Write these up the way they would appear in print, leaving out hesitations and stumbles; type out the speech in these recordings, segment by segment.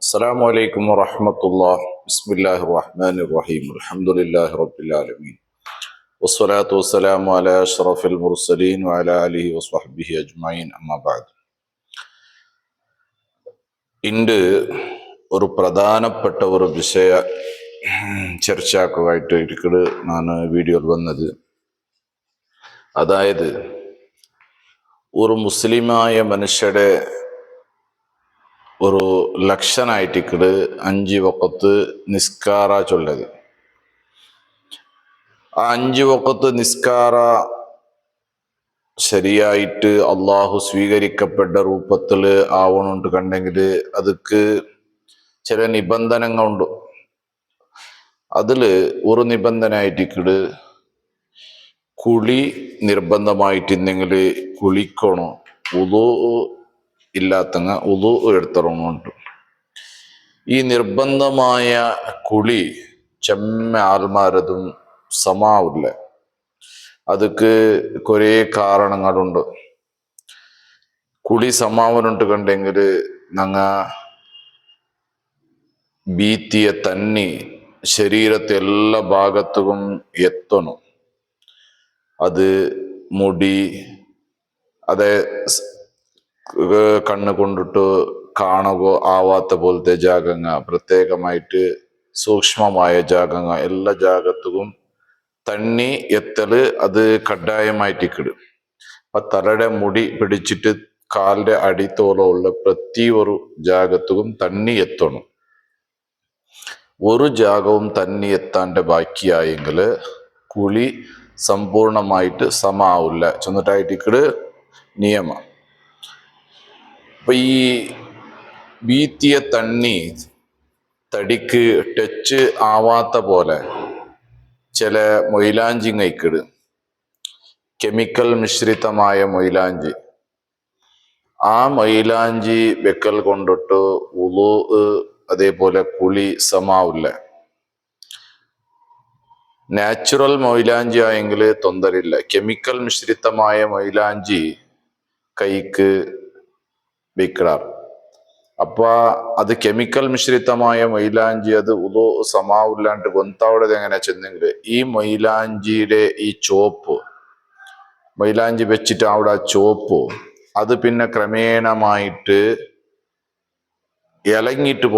السلام عليكم ورحمة الله. بسم الله الرحمن الرحيم. الحمد لله رب العالمين والصلاة والسلام على أشرف المرسلين وعلى آله وصحبه أجمعين. أما بعد. ഇന്ന് ഒരു പ്രധാനപ്പെട്ട ഒരു വിഷയ ചർച്ചയാക്കുവായിട്ട് ഞാൻ വീഡിയോയിൽ വന്നത്, അതായത് ഒരു മുസ്ലിമായ മനുഷ്യരുടെ ഒരു ലക്ഷണമായിട്ട് 5 വഖത്ത് നിസ്കാര ചൊല്ലത്. ആ 5 വഖത്ത് നിസ്കാര ശരിയായിട്ട് അള്ളാഹു സ്വീകരിക്കപ്പെട്ട രൂപത്തിൽ ആവണുണ്ട് കണ്ടെങ്കിൽ അതൊക്കെ ചില നിബന്ധനകളുണ്ട്. അതില് ഒരു നിബന്ധനയായിട്ട് കുളി നിർബന്ധമായിട്ടില്ലെങ്കിൽ കുളിക്കണോ, ഉളു ഇല്ലാത്തങ്ങ ഉളു എടുത്തറങ്ങുന്നുണ്ട്. ഈ നിർബന്ധമായ കുളി ചെമ്മ ആൾമാരതും സമാവില്ല. അതൊക്കെ കുറേ കാരണങ്ങളുണ്ട്. കുളി സമാവനുണ്ട് കണ്ടെങ്കിൽ ഞങ്ങ ഭീത്തിയെ തന്നി ശരീരത്തെ എല്ലാ ഭാഗത്തും എത്തണം. അത് മുടി, അതെ കണ്ണ് കൊണ്ടിട്ട് കാണുകയോ ആവാത്ത പോലത്തെ ജാഗങ്ങ, പ്രത്യേകമായിട്ട് സൂക്ഷ്മമായ ജാഗങ്ങ, എല്ലാ ജാഗത്തും തണ്ണി എത്തല് അത് കഡായമായിട്ടിക്കിടും. അപ്പൊ തലയുടെ മുടി പിടിച്ചിട്ട് കാലിന്റെ അടിത്തോളമുള്ള പ്രതി ഒരു ജാഗത്തും തണ്ണി എത്തണം. ഒരു ജാഗവും തന്നി എത്താൻ്റെ ബാക്കിയായെങ്കിൽ കുളി സമ്പൂർണമായിട്ട് സമാവില്ല. ചെന്നിട്ടായിട്ട് നിയമം. അപ്പൊ ഈ ഭീത്തിയെ തണ്ണി തടിക്ക് ടച്ച് ആവാത്ത പോലെ ചില മൊയിലാഞ്ചിങ്ങയ്ക്കിട്, കെമിക്കൽ മിശ്രിതമായ മൊയിലാഞ്ചി. ആ മൊയിലാഞ്ചി വെക്കൽ കൊണ്ടിട്ട് ഉളു അതേപോലെ കുളി സമാവില്ല. നാച്ചുറൽ മൊയിലാഞ്ചി ആയെങ്കിൽ തൊന്തരില്ല. കെമിക്കൽ മിശ്രിതമായ മൊയിലാഞ്ചി കൈക്ക് വെക്കാറ്. അപ്പൊ അത് കെമിക്കൽ മിശ്രിതമായ മൊയിലാഞ്ചി, അത് ഉളു സമാവില്ലാണ്ട് ഗൊന്താവിടത് എങ്ങനെ ചെന്നെങ്കിൽ ഈ മൊയിലാഞ്ചിയുടെ ഈ ചോപ്പ്, മൊയിലാഞ്ചി വെച്ചിട്ട് അവിടെ ചോപ്പ് അത് പിന്നെ ക്രമേണമായിട്ട് ഇലങ്ങിട്ട്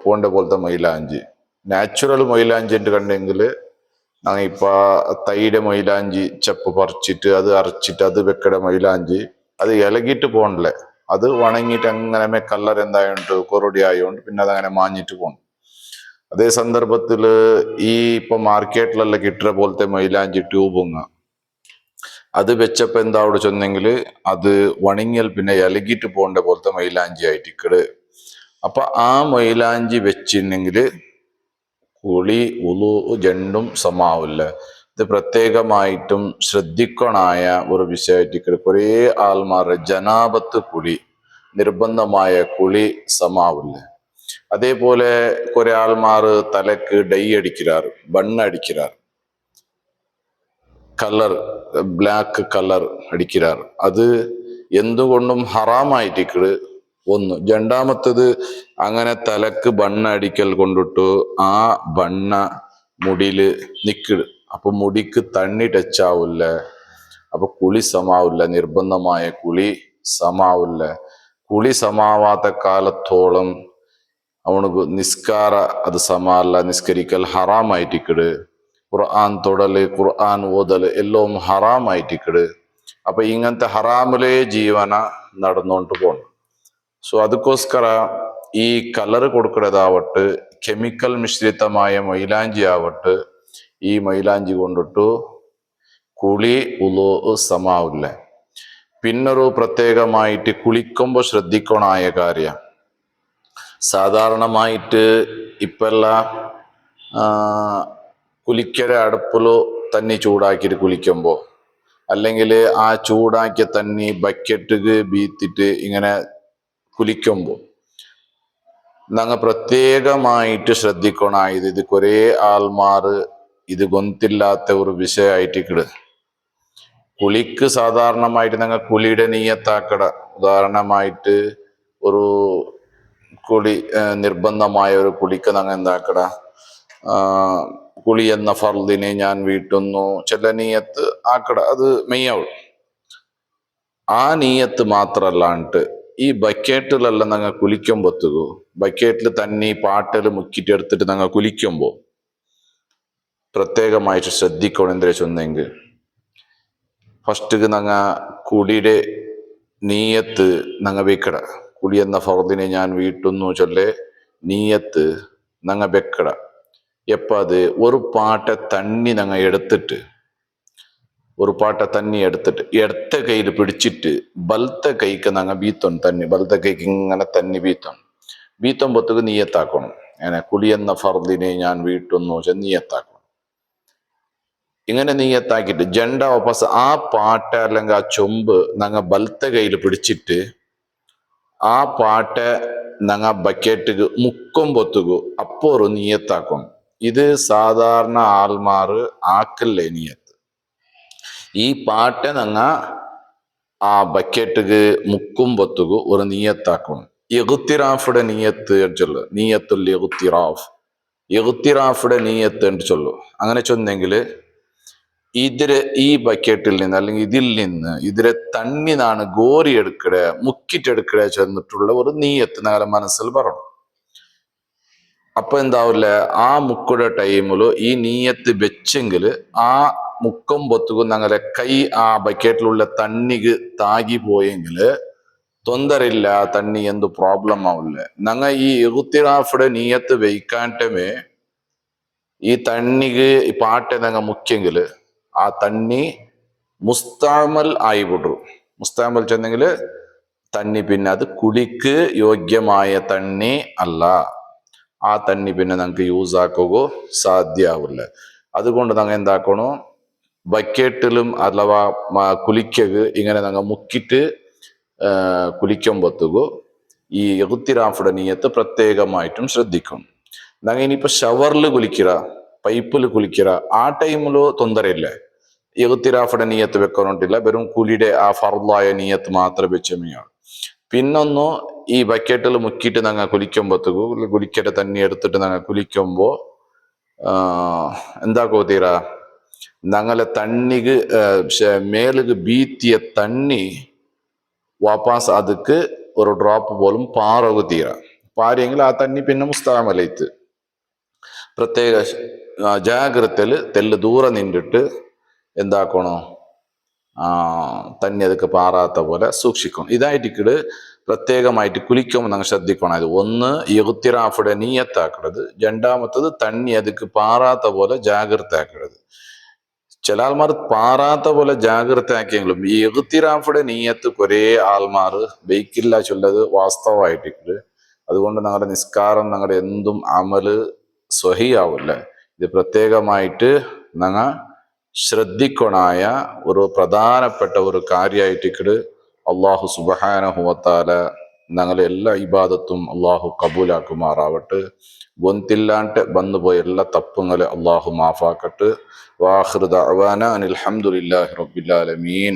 പോണ്ട പോലത്തെ മൊയിലാഞ്ചി. നാച്ചുറൽ മൊയിലാഞ്ചി ഉണ്ട് കണ്ടെങ്കിൽ ഇപ്പൊ തൈയുടെ മൊയിലാഞ്ചി ചെപ്പ് പറിച്ചിട്ട് അത് അരച്ചിട്ട് അത് വെക്കട മൊയിലാഞ്ചി അത് ഇലകിട്ട് പോകണ്ടല്ലേ. അത് വണങ്ങിയിട്ട് അങ്ങനെ കളർ എന്തായോണ്ട് കൊറോടി ആയോണ്ട് പിന്നെ അതങ്ങനെ മാഞ്ഞിട്ട് പോകണം. അതേ സന്ദർഭത്തിൽ ഈ ഇപ്പൊ മാർക്കറ്റിലെല്ലാം കിട്ടുന്ന പോലത്തെ മൈലാഞ്ചി ട്യൂബുങ്ങ അത് വെച്ചപ്പോ എന്താ അവിടെ ചെന്നെങ്കിൽ അത് വണങ്ങിയാൽ പിന്നെ ഇലകിട്ട് പോകേണ്ട പോലത്തെ മൈലാഞ്ചി ആയിട്ട്. അപ്പൊ ആ മൈലാഞ്ചി വെച്ചിട്ടുണ്ടെങ്കിൽ കുളി ഉളു രണ്ടും സമാവില്ല. ഇത് പ്രത്യേകമായിട്ടും ശ്രദ്ധിക്കണായ ഒരു വിഷയമായിട്ട് കുറേ ആൾമാരുടെ ജനാപത്ത് കുളി, നിർബന്ധമായ കുളി സമാവില്ല. അതേപോലെ കുറെ ആൾമാർ തലക്ക് ഡൈ അടിക്കാറ്, ബണ്ണ് അടിക്കാറ്, കളർ ബ്ലാക്ക് കളർ അടിക്കാറ്. അത് എന്തുകൊണ്ടും ഹറാമായിട്ട് ഒന്ന്. രണ്ടാമത്തത്, അങ്ങനെ തലക്ക് ബണ്ണ അടിക്കൽ കൊണ്ടിട്ട് ആ ബണ്ണ മുടിയില് നിക്കിട്. അപ്പൊ മുടിക്ക് തണ്ണി ടച്ചാവില്ല. അപ്പൊ കുളി സമാവില്ല. നിർബന്ധമായ കുളി സമാവില്ല. കുളി സമാവാത്ത കാലത്തോളം അവനക്ക് നിസ്കാര അത് സമാല്ല, നിസ്കരിക്കൽ ഹറാമായിട്ടിക്കട്. ഖുർആൻ തൊടല്, ഖുർആൻ ഓതല് എല്ലാം ഹറാമായിട്ടിക്കട്. അപ്പൊ ഇങ്ങനത്തെ ഹറാമിലേ ജീവന നടന്നുകൊണ്ട് പോകണം. സോ ಅದಕ್ಕೋಸ್ಕರ ഈ കളർ കൊടുക്കുന്നതാവട്ടെ, കെമിക്കൽ മിശ്രിതമായ മൈലാഞ്ചി ആവട്ടെ, ഈ മൈലാഞ്ചി കൊണ്ടിട്ട് കുളി ഉളു സമാവില്ല. പിന്നൊരു പ്രത്യേകമായിട്ട് കുളിക്കുമ്പോൾ ശ്രദ്ധിക്കണായ കാര്യം, സാധാരണമായിട്ട് ഇപ്പെല്ലാം കുലിക്കര അടുപ്പിലോ തന്നി ചൂടാക്കിയിട്ട് കുളിക്കുമ്പോൾ, അല്ലെങ്കിൽ ആ ചൂടാക്കിയ തന്നി ബക്കറ്റ് ബീത്തിട്ട് ഇങ്ങനെ കുലിക്കുമ്പോൾ ഞങ്ങൾ പ്രത്യേകമായിട്ട് ശ്രദ്ധിക്കണായത്, ഇത് കുറേ ആൾമാർ ഇത് ഗൊന്തില്ലാത്ത ഒരു വിഷയമായിട്ട്. കുളിക്ക് സാധാരണമായിട്ട് ഞങ്ങൾ കുളിയുടെ നീയത്താക്കട. ഉദാഹരണമായിട്ട് ഒരു കുളി നിർബന്ധമായ ഒരു കുളിക്ക് ഞങ്ങൾ എന്താക്കട കുളി എന്ന ഫർദിനെ ഞാൻ വീട്ടുന്നു ചില നീയത്ത് ആക്കട, അത് മെയ്യാവും. ആ നീയത്ത് മാത്രല്ലാണ്ട് ഈ ബക്കറ്റിലെല്ലാം ഞങ്ങൾ കുലിക്കുമ്പോത്തുകു ബക്കറ്റിൽ തന്നെ പാട്ടിൽ മുക്കിയിട്ട് എടുത്തിട്ട് ഞങ്ങൾ കുലിക്കുമ്പോൾ പ്രത്യേകമായിട്ട് ശ്രദ്ധിക്കണം. എന്തിനാ ചൊന്നെങ്കിൽ ഫസ്റ്റ് ഞങ്ങൾ കുളിയുടെ നീയത്ത് ഞങ്ങൾ വെക്കട. കുളി എന്ന ഫർദിനെ ഞാൻ വീട്ടുന്നു ചൊല്ലേ നീയത്ത് ഞങ്ങൾ വെക്കട. എപ്പോൾ അത് ഒരു പാട്ട തണ്ണി ഞങ്ങൾ എടുത്തിട്ട് ഇടത്തെ കയ്യിൽ പിടിച്ചിട്ട് ബലത്തെ കൈക്ക് ഞങ്ങൾ ബീത്തോൺ തന്നി, ബലത്തെ കൈക്ക് ഇങ്ങനെ തന്നി ബീത്തോമ്പത്തേക്ക് നീയത്താക്കണം. അങ്ങനെ കുളി എന്ന ഫർദിനെ ഞാൻ വീട്ടുന്നു നീയത്താക്കണം. ഇങ്ങനെ നീയത്താക്കിയിട്ട് ജണ്ട വാപ്പസ് ആ പാട്ട അല്ലെങ്കിൽ ആ ചൊമ്പ് ഞങ്ങൾ ബലത്തെ കയ്യിൽ പിടിച്ചിട്ട് ആ പാട്ട ഞങ്ങൾ ബക്കറ്റിക്ക് മുക്കുമ്പൊത്തുകു അപ്പോൾ ഒരു നീയത്താക്കണം. ഇത് സാധാരണ ആൾമാർ ആക്കല്ലേ നീയത്ത്. ഈ പാട്ട ഞങ്ങ ആ ബക്കറ്റിക്ക് മുക്കുമ്പൊത്തുകു ഒരു നീയത്താക്കണം. എഗുത്തിറാഫുടെ നീയത്ത് എന്ന് ചൊല്ലു, നീയത്തുൽ എഗുത്തിറാഫ്, എഗുത്തിറാഫുടെ നീയത്ത് എന്ന് ചൊല്ലു. അങ്ങനെ ചൊന്നെങ്കിൽ ഇതിരെ ഈ ബക്കറ്റിൽ നിന്ന് അല്ലെങ്കിൽ ഇതിൽ നിന്ന് ഇതിരെ തണ്ണിനാണ് ഗോരി എടുക്കട മുക്കിട്ടെടുക്കട ചെന്നിട്ടുള്ള ഒരു നീയത്ത് ഞങ്ങളുടെ മനസ്സിൽ പറയണം. അപ്പൊ എന്താവില്ല, ആ മുക്കുടെ ടൈമില് ഈ നീയത്ത് വെച്ചെങ്കിൽ ആ മുക്കം പൊത്തുകും ഞങ്ങളെ കൈ ആ ബക്കറ്റിലുള്ള തണ്ണിക്ക് താകി പോയെങ്കിൽ തൊന്തരില്ല, തണ്ണി എന്ത് പ്രോബ്ലം ആവില്ല. ഞങ്ങൾ ഈ എഗുത്തിറാഫുടെ നീയത്ത് വെയ്ക്കാണ്ടമേ ഈ തണ്ണിക്ക് ഈ പാട്ടെ ഞങ്ങൾ മുക്കിയെങ്കിൽ ആ തണ്ണി മുസ്താമൽ ആയിവിടും. മുസ്താമൽ ചെന്നെങ്കിൽ തണ്ണി പിന്നെ അത് കുടിക്ക് യോഗ്യമായ തണ്ണി അല്ല. ആ തണ്ണി പിന്നെ ഞങ്ങൾക്ക് യൂസ് ആക്കുക സാധ്യമാവില്ല. അതുകൊണ്ട് ഞങ്ങൾ എന്താക്കണോ, ബക്കറ്റിലും അഥവാ കുലിക്കക് ഇങ്ങനെ ഞങ്ങൾ മുക്കിയിട്ട് കുലിക്കുമ്പോത്തുകു ഈ എഗുത്തിറാഫുടെ നീയത്ത് പ്രത്യേകമായിട്ടും ശ്രദ്ധിക്കും. ഞങ്ങൾ ഇനിയിപ്പോൾ ഷവറിൽ കുലിക്കിറ, പൈപ്പിൽ കുലിക്കിറ, ആ ടൈമിലോ തൊന്തരയില്ല, എഗുത്തിറാഫുടെ നീയത്ത് വെക്കാനോട്ടില്ല. വെറും കുലിയുടെ ആ ഫർദായ നീയത്ത് മാത്രം വെച്ചമയാണ്. പിന്നൊന്നു ഈ ബക്കറ്റിൽ മുക്കിയിട്ട് ഞങ്ങൾ കുലിക്കുമ്പോഴത്തേക്കു കുലിക്കട്ടെ തണ്ണി എടുത്തിട്ട് ഞങ്ങൾ കുലിക്കുമ്പോൾ എന്താ കോത്തീറ, ഞങ്ങളെ തണ്ണിക്ക് മേലുക്ക് ബീത്തിയ തണ്ണി വാപ്പാസ് അതുക്ക് ഒരു ഡ്രോപ്പ് പോലും പാറകു തീര പാരിയെങ്കിൽ ആ തണ്ണി പിന്നെ മുസ്താമലൈത്ത്. പ്രത്യേക ജാഗ്രതയിൽ തെല്ല് ദൂരം നിന്നിട്ട് എന്താക്കണോ, തന്നി അതൊക്കെ പാറാത്ത പോലെ സൂക്ഷിക്കണം. ഇതായിട്ട് പ്രത്യേകമായിട്ട് കുലിക്കുമ്പോൾ ഞങ്ങൾ ശ്രദ്ധിക്കണം. അത് ഒന്ന് എഗുത്തിറാഫുടെ നീയത്താക്കണത്, രണ്ടാമത്തത് തന്നി അതൊക്കെ പാറാത്ത പോലെ ജാഗ്രത ആക്കണത്. ചില ആൾമാർ പാറാത്ത പോലെ ജാഗ്രത ആക്കിയെങ്കിലും ഈ എഗുത്തിറാഫുടെ നീയത്ത് കുറേ ആൾമാർ ബൈക്കില്ല ചൊല്ലത് വാസ്തവമായിട്ട്. അതുകൊണ്ട് ഞങ്ങളുടെ നിസ്കാരം ഞങ്ങളുടെ എന്തും അമല് സ്വഹിയാവില്ല. ഇത് പ്രത്യേകമായിട്ട് ഞങ്ങൾ ശ്രദ്ധിക്കണായ ഒരു പ്രധാനപ്പെട്ട ഒരു കാര്യമായിട്ട് അള്ളാഹു സുബ്ഹാനഹു വ തആല ഞങ്ങളെ എല്ലാ ഇബാദത്തും അള്ളാഹു കബൂലാക്കുമാറാവട്ടെ. ഗൊന്തില്ലാണ്ട് വന്നുപോയ എല്ലാ തപ്പുകളെ അള്ളാഹു മാഫാക്കട്ടെ. വാഖിറു ദഅ്വാനാ അനിൽ ഹംദുലില്ലാഹി റബ്ബിൽ ആലമീൻ.